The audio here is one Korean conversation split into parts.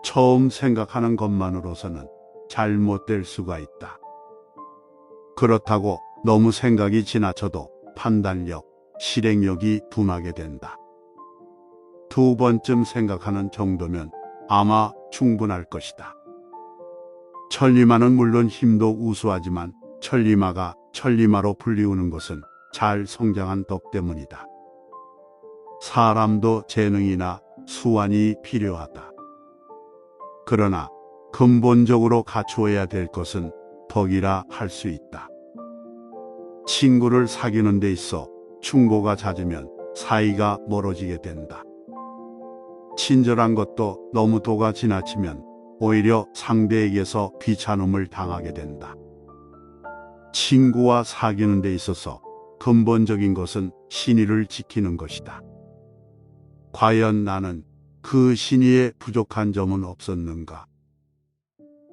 처음 생각하는 것만으로서는 잘못될 수가 있다. 그렇다고 너무 생각이 지나쳐도 판단력, 실행력이 둔하게 된다. 두 번쯤 생각하는 정도면 아마 충분할 것이다. 천리마는 물론 힘도 우수하지만 천리마가 천리마로 불리우는 것은 잘 성장한 덕 때문이다. 사람도 재능이나 수완이 필요하다. 그러나 근본적으로 갖추어야 될 것은 덕이라 할 수 있다. 친구를 사귀는 데 있어 충고가 잦으면 사이가 멀어지게 된다. 친절한 것도 너무 도가 지나치면 오히려 상대에게서 귀찮음을 당하게 된다. 친구와 사귀는 데 있어서 근본적인 것은 신의를 지키는 것이다. 과연 나는 그 신의에 부족한 점은 없었는가?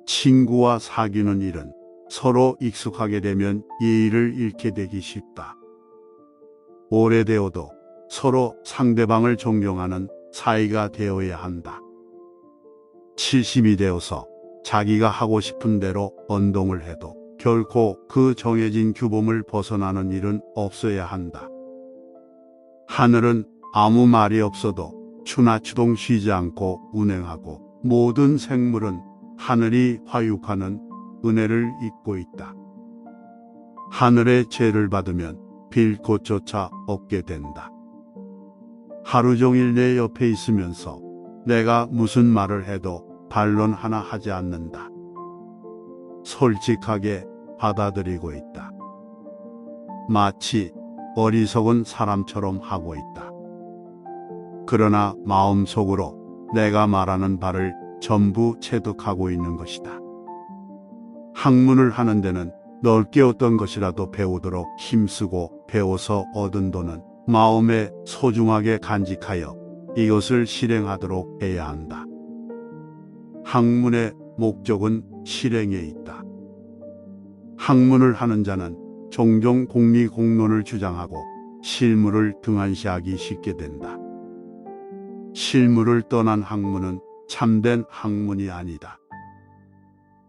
친구와 사귀는 일은 서로 익숙하게 되면 예의를 잃게 되기 쉽다. 오래되어도 서로 상대방을 존경하는 사이가 되어야 한다. 70이 되어서 자기가 하고 싶은 대로 언동을 해도 결코 그 정해진 규범을 벗어나는 일은 없어야 한다. 하늘은 아무 말이 없어도 추나추동 쉬지 않고 운행하고 모든 생물은 하늘이 화육하는 은혜를 입고 있다. 하늘의 죄를 받으면 빌 곳조차 없게 된다. 하루 종일 내 옆에 있으면서 내가 무슨 말을 해도 반론 하나 하지 않는다. 솔직하게 받아들이고 있다. 마치 어리석은 사람처럼 하고 있다. 그러나 마음속으로 내가 말하는 바를 전부 체득하고 있는 것이다. 학문을 하는 데는 넓게 어떤 것이라도 배우도록 힘쓰고 배워서 얻은 돈은 마음에 소중하게 간직하여 이것을 실행하도록 해야 한다. 학문의 목적은 실행에 있다. 학문을 하는 자는 종종 공리공론을 주장하고 실무를 등한시하기 쉽게 된다. 실무를 떠난 학문은 참된 학문이 아니다.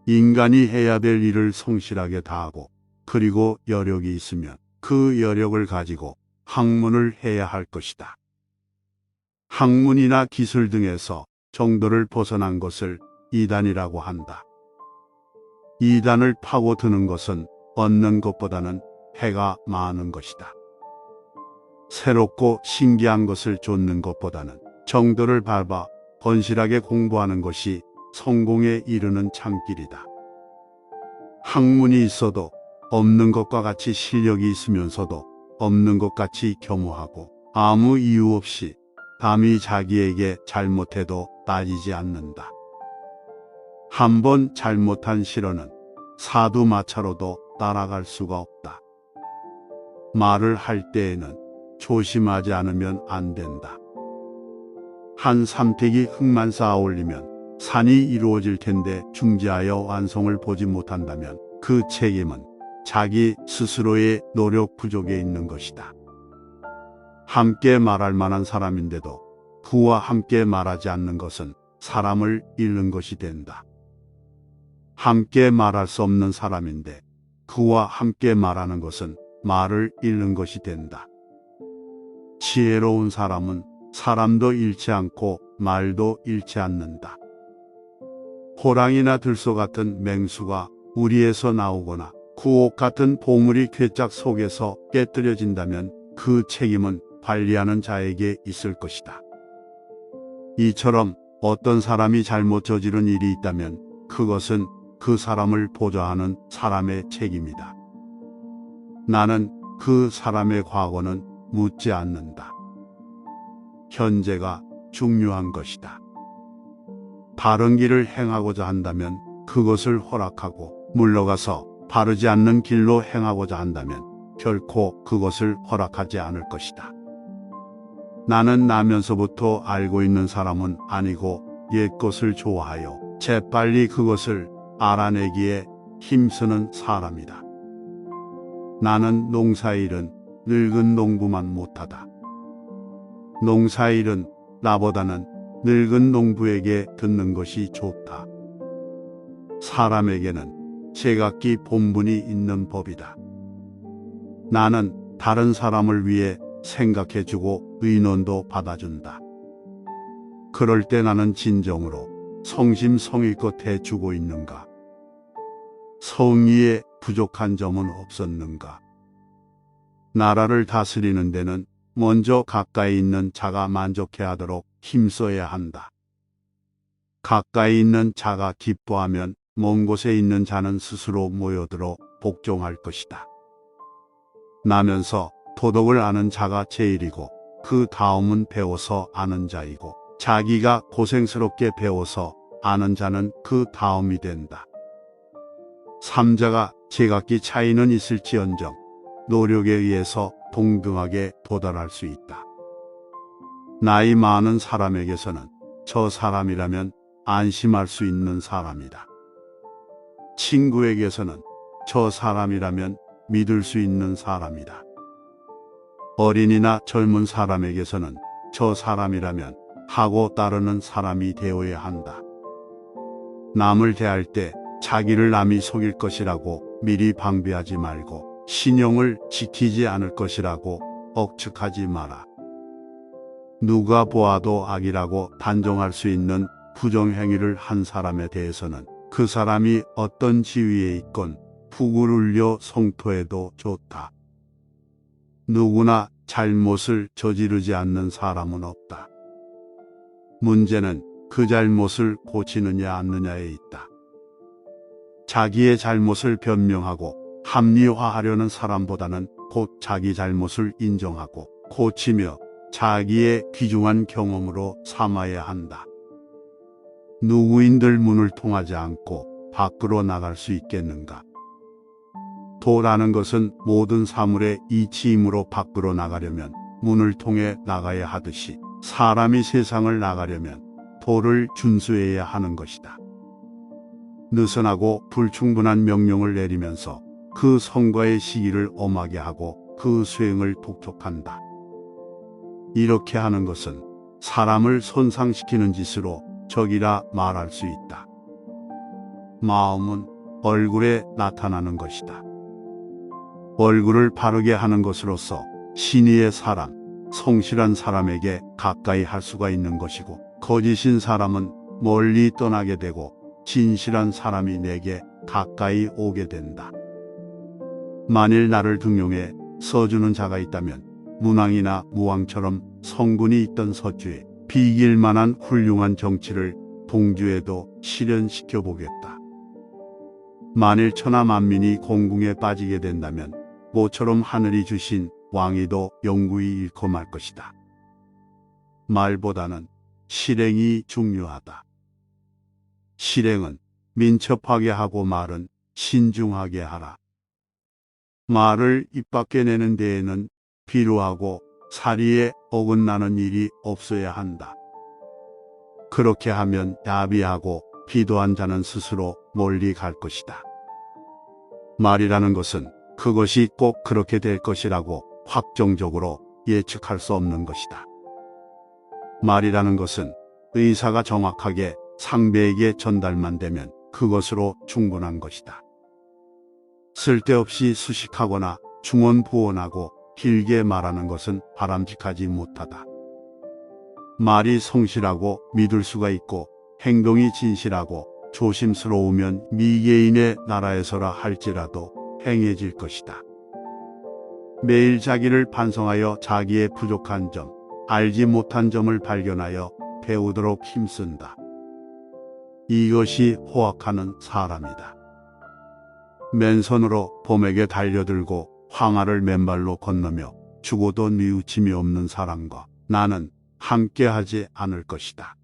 인간이 해야 될 일을 성실하게 다하고 그리고 여력이 있으면 그 여력을 가지고 학문을 해야 할 것이다. 학문이나 기술 등에서 정도를 벗어난 것을 이단이라고 한다. 이단을 파고드는 것은 얻는 것보다는 해가 많은 것이다. 새롭고 신기한 것을 좇는 것보다는 정도를 밟아 건실하게 공부하는 것이 성공에 이르는 창길이다. 학문이 있어도 없는 것과 같이 실력이 있으면서도 없는 것 같이 겸허하고 아무 이유 없이 남이 자기에게 잘못해도 따지지 않는다. 한번 잘못한 실언은 사두마차로도 따라갈 수가 없다. 말을 할 때에는 조심하지 않으면 안 된다. 한 삼택이 흙만 쌓아 올리면 산이 이루어질 텐데 중지하여 완성을 보지 못한다면 그 책임은 자기 스스로의 노력 부족에 있는 것이다. 함께 말할 만한 사람인데도 그와 함께 말하지 않는 것은 사람을 잃는 것이 된다. 함께 말할 수 없는 사람인데 그와 함께 말하는 것은 말을 잃는 것이 된다. 지혜로운 사람은 사람도 잃지 않고 말도 잃지 않는다. 호랑이나 들소 같은 맹수가 우리에서 나오거나 구옥 같은 보물이 괴짝 속에서 깨뜨려진다면 그 책임은 관리하는 자에게 있을 것이다. 이처럼 어떤 사람이 잘못 저지른 일이 있다면 그것은 그 사람을 보좌하는 사람의 책임이다. 나는 그 사람의 과거는 묻지 않는다. 현재가 중요한 것이다. 바른 길을 행하고자 한다면 그것을 허락하고 물러가서 바르지 않는 길로 행하고자 한다면 결코 그것을 허락하지 않을 것이다. 나는 나면서부터 알고 있는 사람은 아니고 옛것을 좋아하여 재빨리 그것을 알아내기에 힘쓰는 사람이다. 나는 농사일은 늙은 농부만 못하다. 농사일은 나보다는 늙은 농부에게 듣는 것이 좋다. 사람에게는 제각기 본분이 있는 법이다. 나는 다른 사람을 위해 생각해주고 의논도 받아준다. 그럴 때 나는 진정으로 성심성의껏 해주고 있는가? 성의에 부족한 점은 없었는가? 나라를 다스리는 데는 먼저 가까이 있는 자가 만족해하도록 힘써야 한다. 가까이 있는 자가 기뻐하면 먼 곳에 있는 자는 스스로 모여들어 복종할 것이다. 나면서 도덕을 아는 자가 제일이고 그 다음은 배워서 아는 자이고 자기가 고생스럽게 배워서 아는 자는 그 다음이 된다. 삼자가 제각기 차이는 있을지언정 노력에 의해서 동등하게 도달할 수 있다. 나이 많은 사람에게서는 저 사람이라면 안심할 수 있는 사람이다. 친구에게서는 저 사람이라면 믿을 수 있는 사람이다. 어린이나 젊은 사람에게서는 저 사람이라면 하고 따르는 사람이 되어야 한다. 남을 대할 때 자기를 남이 속일 것이라고 미리 방비하지 말고 신용을 지키지 않을 것이라고 억측하지 마라. 누가 보아도 악이라고 단정할 수 있는 부정행위를 한 사람에 대해서는 그 사람이 어떤 지위에 있건 북을 울려 성토해도 좋다. 누구나 잘못을 저지르지 않는 사람은 없다. 문제는 그 잘못을 고치느냐 않느냐에 있다. 자기의 잘못을 변명하고 합리화하려는 사람보다는 곧 자기 잘못을 인정하고 고치며 자기의 귀중한 경험으로 삼아야 한다. 누구인들 문을 통하지 않고 밖으로 나갈 수 있겠는가? 도라는 것은 모든 사물의 이치이므로 밖으로 나가려면 문을 통해 나가야 하듯이 사람이 세상을 나가려면 도를 준수해야 하는 것이다. 느슨하고 불충분한 명령을 내리면서 그 성과의 시기를 엄하게 하고 그 수행을 독촉한다. 이렇게 하는 것은 사람을 손상시키는 짓으로 적이라 말할 수 있다. 마음은 얼굴에 나타나는 것이다. 얼굴을 바르게 하는 것으로서 신의의 사람, 성실한 사람에게 가까이 할 수가 있는 것이고 거짓인 사람은 멀리 떠나게 되고 진실한 사람이 내게 가까이 오게 된다. 만일 나를 등용해 써주는 자가 있다면 문왕이나 무왕처럼 성군이 있던 서주에 비길 만한 훌륭한 정치를 동주에도 실현시켜 보겠다. 만일 천하 만민이 공궁에 빠지게 된다면 모처럼 하늘이 주신 왕위도 영구히 잃고 말 것이다. 말보다는 실행이 중요하다. 실행은 민첩하게 하고 말은 신중하게 하라. 말을 입 밖에 내는 데에는 비루하고 사리에 어긋나는 일이 없어야 한다. 그렇게 하면 야비하고 비도한 자는 스스로 멀리 갈 것이다. 말이라는 것은 그것이 꼭 그렇게 될 것이라고 확정적으로 예측할 수 없는 것이다. 말이라는 것은 의사가 정확하게 상대에게 전달만 되면 그것으로 충분한 것이다. 쓸데없이 수식하거나 중언부언하고 길게 말하는 것은 바람직하지 못하다. 말이 성실하고 믿을 수가 있고 행동이 진실하고 조심스러우면 미개인의 나라에서라 할지라도 행해질 것이다. 매일 자기를 반성하여 자기의 부족한 점, 알지 못한 점을 발견하여 배우도록 힘쓴다. 이것이 호학하는 사람이다. 맨손으로 봄에게 달려들고 황하를 맨발로 건너며 죽어도 뉘우침이 없는 사람과 나는 함께하지 않을 것이다.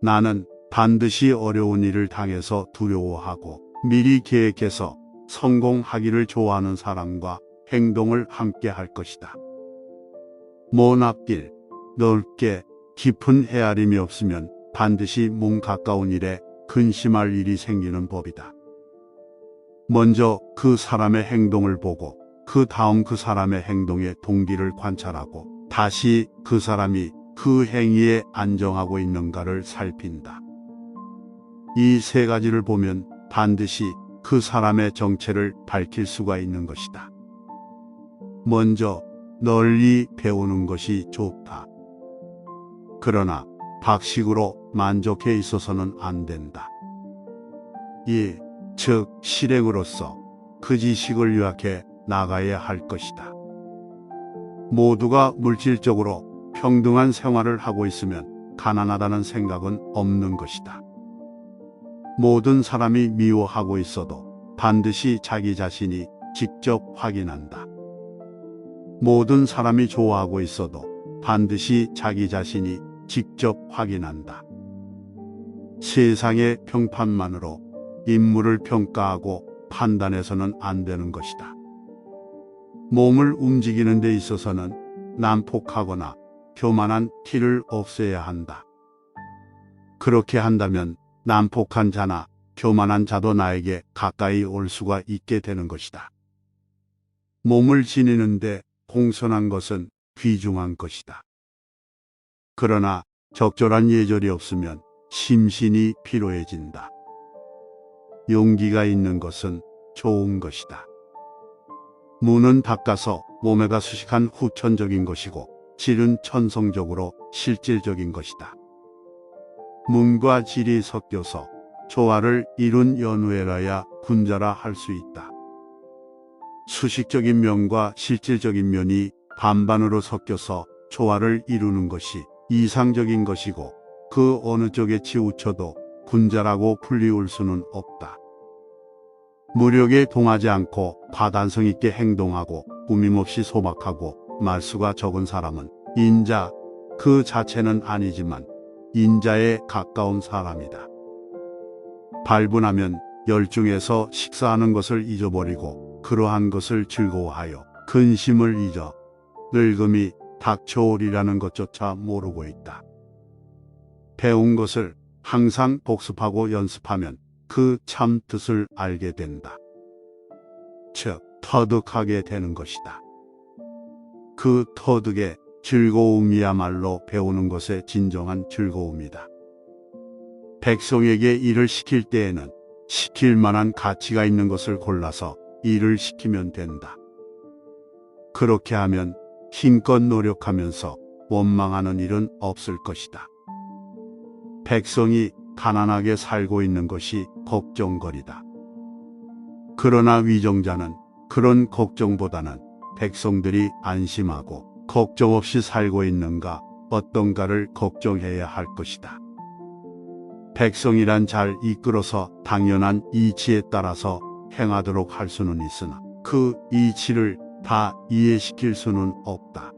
나는 반드시 어려운 일을 당해서 두려워하고 미리 계획해서 성공하기를 좋아하는 사람과 행동을 함께 할 것이다. 먼 앞길, 넓게 깊은 헤아림이 없으면 반드시 몸 가까운 일에 근심할 일이 생기는 법이다. 먼저 그 사람의 행동을 보고 그 다음 그 사람의 행동의 동기를 관찰하고 다시 그 사람이 그 행위에 안정하고 있는가를 살핀다. 이 세 가지를 보면 반드시 그 사람의 정체를 밝힐 수가 있는 것이다. 먼저 널리 배우는 것이 좋다. 그러나 박식으로 만족해 있어서는 안 된다. 즉 실행으로서 그 지식을 유학해 나가야 할 것이다. 모두가 물질적으로 평등한 생활을 하고 있으면 가난하다는 생각은 없는 것이다. 모든 사람이 미워하고 있어도 반드시 자기 자신이 직접 확인한다. 모든 사람이 좋아하고 있어도 반드시 자기 자신이 직접 확인한다. 세상의 평판만으로 인물을 평가하고 판단해서는 안 되는 것이다. 몸을 움직이는 데 있어서는 난폭하거나 교만한 티를 없애야 한다. 그렇게 한다면 난폭한 자나 교만한 자도 나에게 가까이 올 수가 있게 되는 것이다. 몸을 지니는데 공손한 것은 귀중한 것이다. 그러나 적절한 예절이 없으면 심신이 피로해진다. 용기가 있는 것은 좋은 것이다. 무는 닦아서 몸에가 수식한 후천적인 것이고 질은 천성적으로 실질적인 것이다. 문과 질이 섞여서 조화를 이룬 연후에라야 군자라 할 수 있다. 수식적인 면과 실질적인 면이 반반으로 섞여서 조화를 이루는 것이 이상적인 것이고 그 어느 쪽에 치우쳐도 군자라고 불리울 수는 없다. 무력에 동하지 않고 파단성 있게 행동하고 꾸밈없이 소박하고 말수가 적은 사람은 인자 그 자체는 아니지만 인자에 가까운 사람이다. 발분하면 열중해서 식사하는 것을 잊어버리고 그러한 것을 즐거워하여 근심을 잊어 늙음이 닥쳐오리라는 것조차 모르고 있다. 배운 것을 항상 복습하고 연습하면 그 참 뜻을 알게 된다. 즉 터득하게 되는 것이다. 그 터득의 즐거움이야말로 배우는 것의 진정한 즐거움이다. 백성에게 일을 시킬 때에는 시킬 만한 가치가 있는 것을 골라서 일을 시키면 된다. 그렇게 하면 힘껏 노력하면서 원망하는 일은 없을 것이다. 백성이 가난하게 살고 있는 것이 걱정거리다. 그러나 위정자는 그런 걱정보다는 백성들이 안심하고 걱정 없이 살고 있는가 어떤가를 걱정해야 할 것이다. 백성이란 잘 이끌어서 당연한 이치에 따라서 행하도록 할 수는 있으나 그 이치를 다 이해시킬 수는 없다.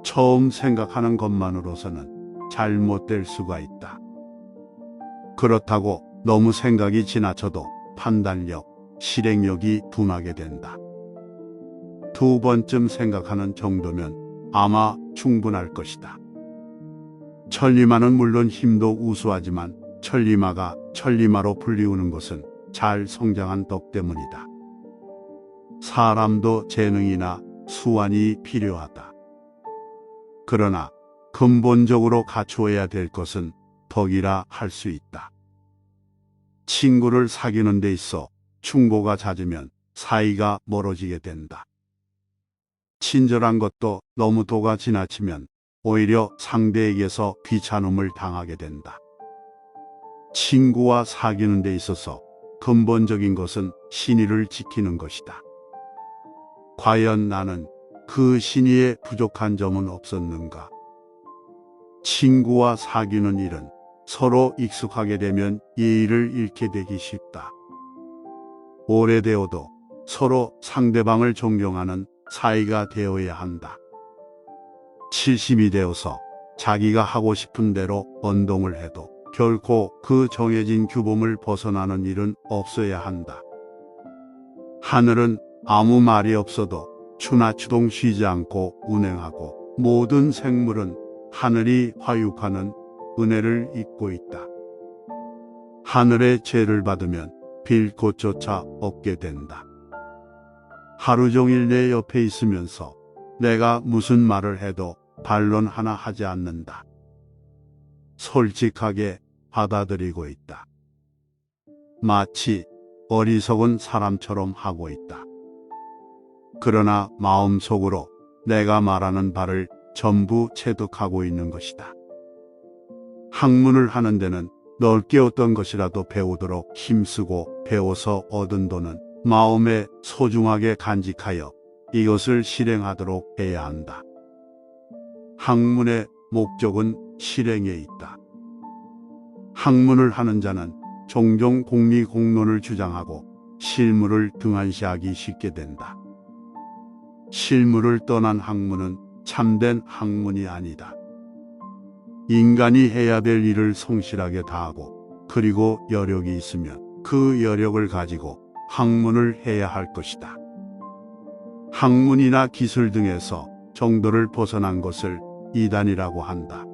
처음 생각하는 것만으로서는 잘못될 수가 있다. 그렇다고 너무 생각이 지나쳐도 판단력, 실행력이 둔하게 된다. 두 번쯤 생각하는 정도면 아마 충분할 것이다. 천리마는 물론 힘도 우수하지만 천리마가 천리마로 불리우는 것은 잘 성장한 덕 때문이다. 사람도 재능이나 수완이 필요하다. 그러나 근본적으로 갖추어야 될 것은 덕이라 할 수 있다. 친구를 사귀는 데 있어 충고가 잦으면 사이가 멀어지게 된다. 친절한 것도 너무 도가 지나치면 오히려 상대에게서 귀찮음을 당하게 된다. 친구와 사귀는 데 있어서 근본적인 것은 신의를 지키는 것이다. 과연 나는 그 신의에 부족한 점은 없었는가? 친구와 사귀는 일은 서로 익숙하게 되면 예의를 잃게 되기 쉽다. 오래되어도 서로 상대방을 존경하는 사이가 되어야 한다. 70이 되어서 자기가 하고 싶은 대로 언동을 해도 결코 그 정해진 규범을 벗어나는 일은 없어야 한다. 하늘은 아무 말이 없어도 추나추동 쉬지 않고 운행하고 모든 생물은 하늘이 화육하는 은혜를 잊고 있다. 하늘의 죄를 받으면 빌 곳조차 없게 된다. 하루 종일 내 옆에 있으면서 내가 무슨 말을 해도 반론 하나 하지 않는다. 솔직하게 받아들이고 있다. 마치 어리석은 사람처럼 하고 있다. 그러나 마음속으로 내가 말하는 바를 전부 체득하고 있는 것이다. 학문을 하는 데는 넓게 어떤 것이라도 배우도록 힘쓰고 배워서 얻은 돈은 마음에 소중하게 간직하여 이것을 실행하도록 해야 한다. 학문의 목적은 실행에 있다. 학문을 하는 자는 종종 공리공론을 주장하고 실무를 등한시하기 쉽게 된다. 실무를 떠난 학문은 참된 학문이 아니다. 인간이 해야 될 일을 성실하게 다하고 그리고 여력이 있으면 그 여력을 가지고 학문을 해야 할 것이다. 학문이나 기술 등에서 정도를 벗어난 것을 이단이라고 한다.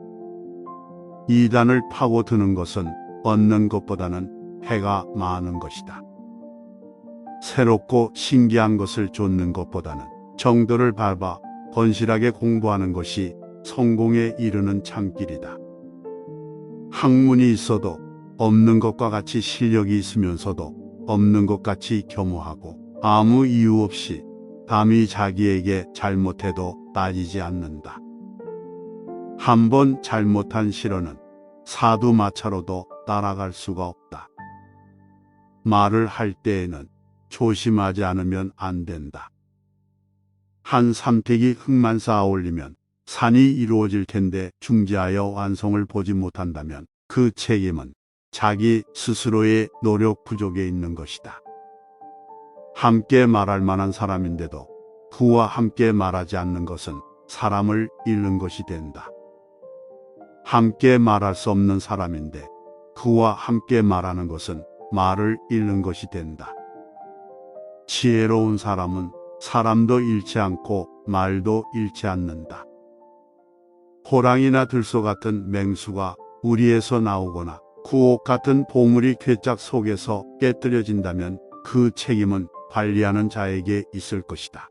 이단을 파고드는 것은 얻는 것보다는 해가 많은 것이다. 새롭고 신기한 것을 좇는 것보다는 정도를 밟아 건실하게 공부하는 것이 성공에 이르는 창길이다. 학문이 있어도 없는 것과 같이 실력이 있으면서도 없는 것 같이 겸허하고 아무 이유 없이 감히 자기에게 잘못해도 따지지 않는다. 한번 잘못한 실언은 사두마차로도 따라갈 수가 없다. 말을 할 때에는 조심하지 않으면 안 된다. 한 삼택이 흙만 쌓아 올리면 산이 이루어질 텐데 중지하여 완성을 보지 못한다면 그 책임은 자기 스스로의 노력 부족에 있는 것이다. 함께 말할 만한 사람인데도 그와 함께 말하지 않는 것은 사람을 잃는 것이 된다. 함께 말할 수 없는 사람인데 그와 함께 말하는 것은 말을 잃는 것이 된다. 지혜로운 사람은 사람도 잃지 않고 말도 잃지 않는다. 호랑이나 들소 같은 맹수가 우리에서 나오거나 구옥 같은 보물이 괴짝 속에서 깨뜨려진다면 그 책임은 관리하는 자에게 있을 것이다.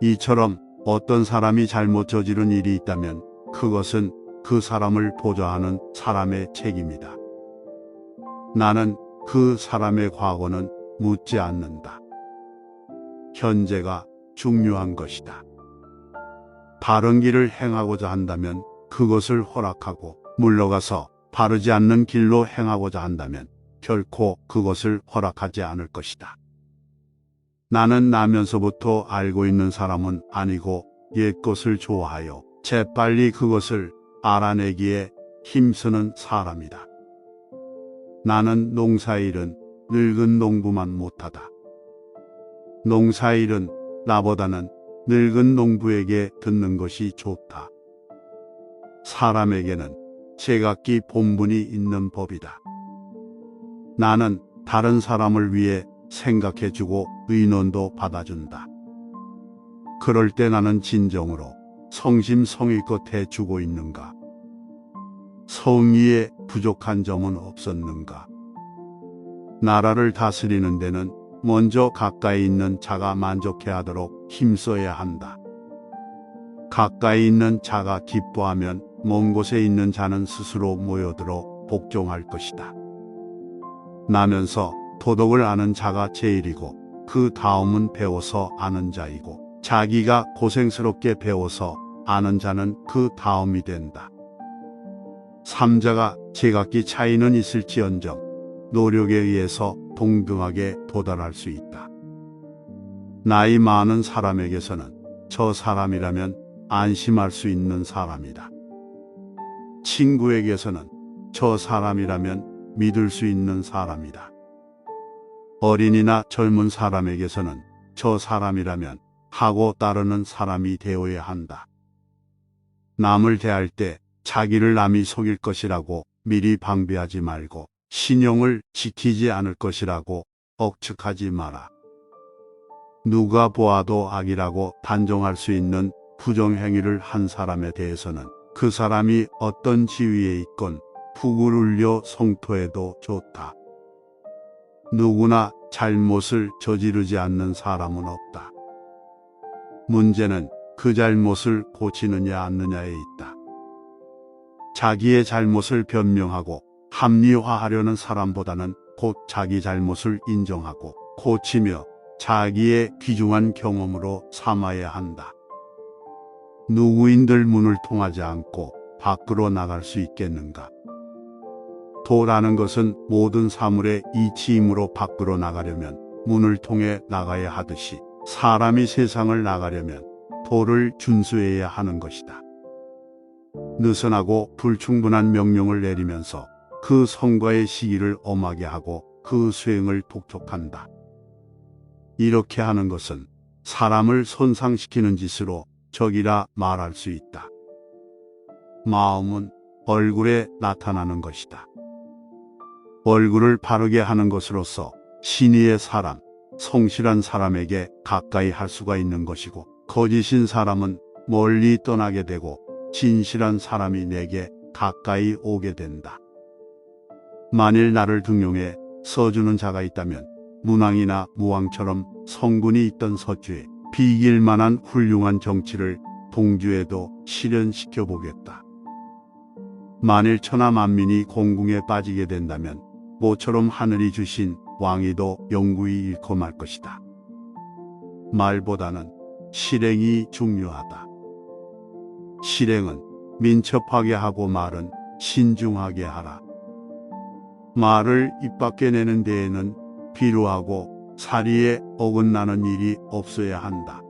이처럼 어떤 사람이 잘못 저지른 일이 있다면 그것은 그 사람을 보좌하는 사람의 책임이다. 나는 그 사람의 과거는 묻지 않는다. 현재가 중요한 것이다. 바른 길을 행하고자 한다면 그것을 허락하고 물러가서 바르지 않는 길로 행하고자 한다면 결코 그것을 허락하지 않을 것이다. 나는 나면서부터 알고 있는 사람은 아니고 옛것을 좋아하여 재빨리 그것을 알아내기에 힘쓰는 사람이다. 나는 농사일은 늙은 농부만 못하다. 농사일은 나보다는 늙은 농부에게 듣는 것이 좋다. 사람에게는 제각기 본분이 있는 법이다. 나는 다른 사람을 위해 생각해주고 의논도 받아준다. 그럴 때 나는 진정으로 성심성의껏 해주고 있는가? 성의에 부족한 점은 없었는가? 나라를 다스리는 데는 먼저 가까이 있는 자가 만족해하도록 힘써야 한다. 가까이 있는 자가 기뻐하면 먼 곳에 있는 자는 스스로 모여들어 복종할 것이다. 나면서 도덕을 아는 자가 제일이고 그 다음은 배워서 아는 자이고 자기가 고생스럽게 배워서 아는 자는 그 다음이 된다. 삼자가 제각기 차이는 있을지언정 노력에 의해서 동등하게 도달할 수 있다. 나이 많은 사람에게서는 저 사람이라면 안심할 수 있는 사람이다. 친구에게서는 저 사람이라면 믿을 수 있는 사람이다. 어린이나 젊은 사람에게서는 저 사람이라면 하고 따르는 사람이 되어야 한다. 남을 대할 때 자기를 남이 속일 것이라고 미리 방비하지 말고 신용을 지키지 않을 것이라고 억측하지 마라. 누가 보아도 악이라고 단정할 수 있는 부정행위를 한 사람에 대해서는 그 사람이 어떤 지위에 있건 북을 울려 성토해도 좋다. 누구나 잘못을 저지르지 않는 사람은 없다. 문제는 그 잘못을 고치느냐 않느냐에 있다. 자기의 잘못을 변명하고 합리화하려는 사람보다는 곧 자기 잘못을 인정하고 고치며 자기의 귀중한 경험으로 삼아야 한다. 누구인들 문을 통하지 않고 밖으로 나갈 수 있겠는가? 도라는 것은 모든 사물의 이치이므로 밖으로 나가려면 문을 통해 나가야 하듯이 사람이 세상을 나가려면 도를 준수해야 하는 것이다. 느슨하고 불충분한 명령을 내리면서 그 성과의 시기를 엄하게 하고 그 수행을 독촉한다. 이렇게 하는 것은 사람을 손상시키는 짓으로 적이라 말할 수 있다. 마음은 얼굴에 나타나는 것이다. 얼굴을 바르게 하는 것으로서 신의의 사람, 성실한 사람에게 가까이 할 수가 있는 것이고, 거짓인 사람은 멀리 떠나게 되고 진실한 사람이 내게 가까이 오게 된다. 만일 나를 등용해 써주는 자가 있다면 문왕이나 무왕처럼 성군이 있던 서주에 비길 만한 훌륭한 정치를 동주에도 실현시켜 보겠다. 만일 천하 만민이 공궁에 빠지게 된다면 모처럼 하늘이 주신 왕위도 영구히 잃고 말 것이다. 말보다는 실행이 중요하다. 실행은 민첩하게 하고 말은 신중하게 하라. 말을 입 밖에 내는 데에는 비루하고 사리에 어긋나는 일이 없어야 한다.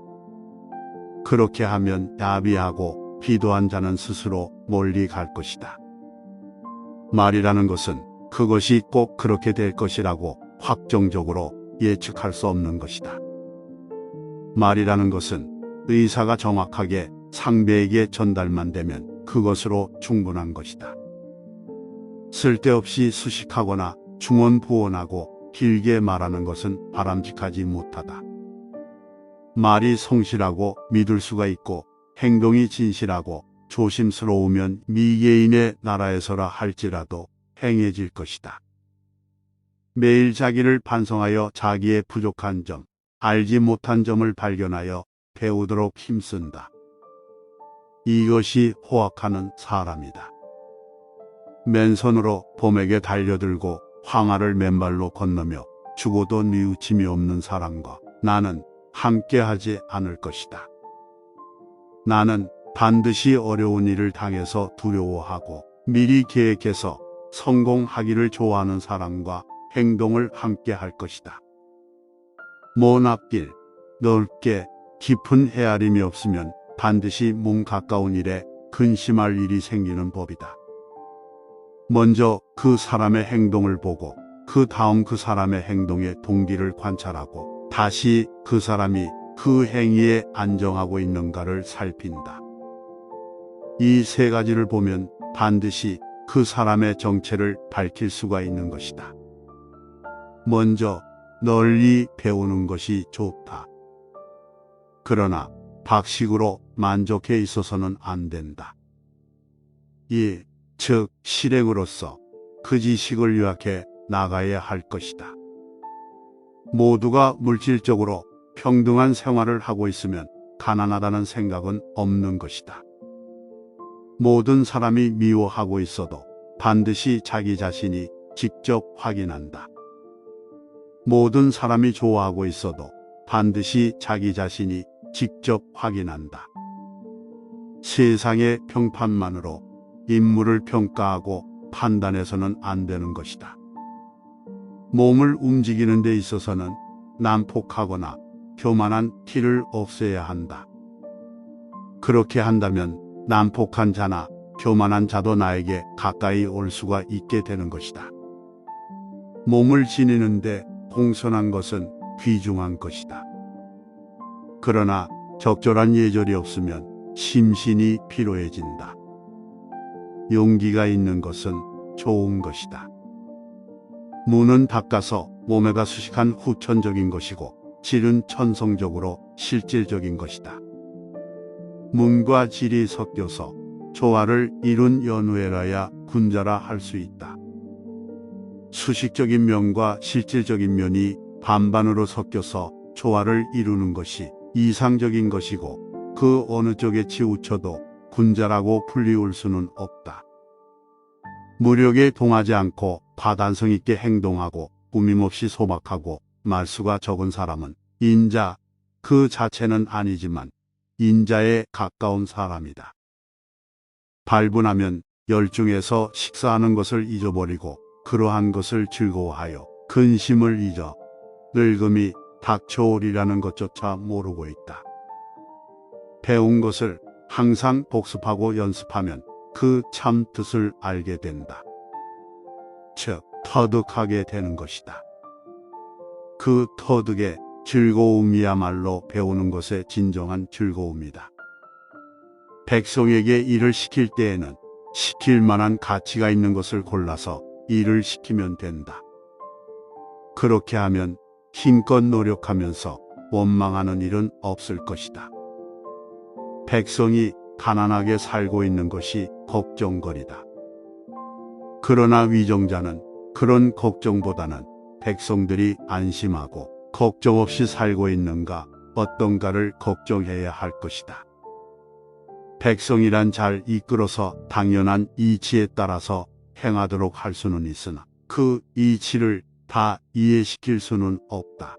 그렇게 하면 야비하고 비도한 자는 스스로 멀리 갈 것이다. 말이라는 것은 그것이 꼭 그렇게 될 것이라고 확정적으로 예측할 수 없는 것이다. 말이라는 것은 의사가 정확하게 상대에게 전달만 되면 그것으로 충분한 것이다. 쓸데없이 수식하거나 중언부언하고 길게 말하는 것은 바람직하지 못하다. 말이 성실하고 믿을 수가 있고 행동이 진실하고 조심스러우면 미개인의 나라에서라 할지라도 행해질 것이다. 매일 자기를 반성하여 자기의 부족한 점, 알지 못한 점을 발견하여 배우도록 힘쓴다. 이것이 호학하는 사람이다. 맨손으로 봄에게 달려들고 황하를 맨발로 건너며 죽어도 뉘우침이 없는 사람과 나는 함께하지 않을 것이다. 나는 반드시 어려운 일을 당해서 두려워하고 미리 계획해서 성공하기를 좋아하는 사람과 행동을 함께 할 것이다. 먼 앞길, 넓게 깊은 헤아림이 없으면 반드시 몸 가까운 일에 근심할 일이 생기는 법이다. 먼저 그 사람의 행동을 보고 그 다음 그 사람의 행동의 동기를 관찰하고 다시 그 사람이 그 행위에 안정하고 있는가를 살핀다. 이 세 가지를 보면 반드시 그 사람의 정체를 밝힐 수가 있는 것이다. 먼저 널리 배우는 것이 좋다. 그러나 박식으로 만족해 있어서는 안 된다. 즉 실행으로서 그 지식을 요약해 나가야 할 것이다. 모두가 물질적으로 평등한 생활을 하고 있으면 가난하다는 생각은 없는 것이다. 모든 사람이 미워하고 있어도 반드시 자기 자신이 직접 확인한다. 모든 사람이 좋아하고 있어도 반드시 자기 자신이 직접 확인한다. 세상의 평판만으로 인물을 평가하고 판단해서는 안 되는 것이다. 몸을 움직이는 데 있어서는 난폭하거나 교만한 티를 없애야 한다. 그렇게 한다면 난폭한 자나 교만한 자도 나에게 가까이 올 수가 있게 되는 것이다. 몸을 지니는데 공손한 것은 귀중한 것이다. 그러나 적절한 예절이 없으면 심신이 피로해진다. 용기가 있는 것은 좋은 것이다. 무는 닦아서 몸에가 수식한 후천적인 것이고 질은 천성적으로 실질적인 것이다. 문과 질이 섞여서 조화를 이룬 연후에라야 군자라 할 수 있다. 수식적인 면과 실질적인 면이 반반으로 섞여서 조화를 이루는 것이 이상적인 것이고 그 어느 쪽에 치우쳐도 군자라고 불리울 수는 없다. 무력에 동하지 않고 파단성 있게 행동하고 꾸밈없이 소박하고 말수가 적은 사람은 인자 그 자체는 아니지만 인자에 가까운 사람이다. 발분하면 열중해서 식사하는 것을 잊어버리고 그러한 것을 즐거워하여 근심을 잊어 늙음이 닥쳐오리라는 것조차 모르고 있다. 배운 것을 항상 복습하고 연습하면 그 참 뜻을 알게 된다. 즉, 터득하게 되는 것이다. 그 터득의 즐거움이야말로 배우는 것의 진정한 즐거움이다. 백성에게 일을 시킬 때에는 시킬 만한 가치가 있는 것을 골라서 일을 시키면 된다. 그렇게 하면 힘껏 노력하면서 원망하는 일은 없을 것이다. 백성이 가난하게 살고 있는 것이 걱정거리다. 그러나 위정자는 그런 걱정보다는 백성들이 안심하고 걱정 없이 살고 있는가 어떤가를 걱정해야 할 것이다. 백성이란 잘 이끌어서 당연한 이치에 따라서 행하도록 할 수는 있으나 그 이치를 다 이해시킬 수는 없다.